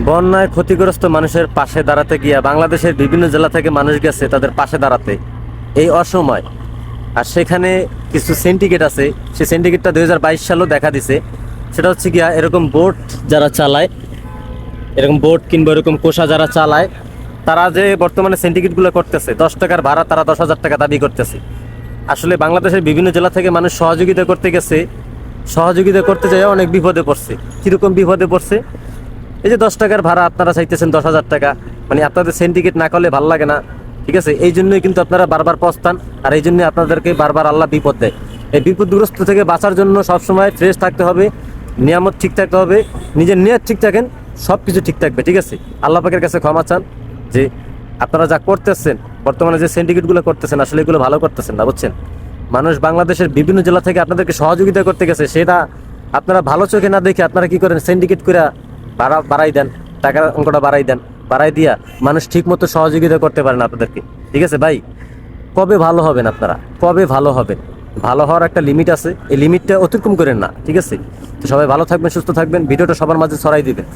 বন্যায় ক্ষতিগ্রস্ত মানুষের পাশে দাঁড়াতে গিয়া বাংলাদেশের বিভিন্ন জেলা থেকে মানুষ গেছে তাদের পাশে দাঁড়াতে এই অসময়। আর সেখানে কিছু সিন্ডিকেট আছে, সেই সিন্ডিকেটটা 2022 সালেও দেখা দিছে। সেটা হচ্ছে গিয়া এরকম বোট যারা চালায়, এরকম বোট কিংবা এরকম কোষা যারা চালায়, তারা যে বর্তমানে সিন্ডিকেটগুলো করতেছে 10 টাকার ভাড়া তারা 10,000 টাকা দাবি করতেছে। আসলে বাংলাদেশের বিভিন্ন জেলা থেকে মানুষ সহযোগিতা করতে গেছে, সহযোগিতা করতে যায় অনেক বিপদে পড়ছে। কীরকম বিপদে পড়ছে? এই যে 10 টাকার ভাড়া আপনারা চাইতেছেন 10,000 টাকা, মানে আপনাদের সিন্ডিকেট না করলে ভালো লাগে না, ঠিক আছে? এই জন্যই কিন্তু আপনারা বারবার পস্তান, আর এই জন্যই আপনাদেরকে বারবার আল্লাহ বিপদ দেয়। এই বিপদগ্রস্ত থেকে বাঁচার জন্য সবসময় ফ্রেশ থাকতে হবে, নিয়ামত ঠিক থাকতে হবে, নিজের নিয়ত ঠিক থাকেন, সব কিছু ঠিক থাকবে, ঠিক আছে? আল্লাহ পাকের কাছে ক্ষমা চান যে আপনারা যা করতেছেন, বর্তমানে যে সিন্ডিকেটগুলো করতেছেন আসলে এগুলো ভালো করতেছেন না, বুঝছেন? মানুষ বাংলাদেশের বিভিন্ন জেলা থেকে আপনাদেরকে সহযোগিতা করতে গেছে, সেটা আপনারা ভালো চোখে না দেখে আপনারা কি করেন, সিন্ডিকেট করে বাড়াই দেন, টাকার অঙ্কটা বাড়াই দেন, বাড়াই দিয়া মানুষ ঠিক মতো সহযোগিতা করতে পারে না আপনাদেরকে, ঠিক আছে ভাই? কবে ভালো হবেন আপনারা? কবে ভালো হবেন? ভালো হওয়ার একটা লিমিট আছে, এই লিমিটটা অতিক্রম করেন না, ঠিক আছে? তো সবাই ভালো থাকবেন, সুস্থ থাকবেন, ভিডিওটা সবার মাঝে ছড়াই দিবেন।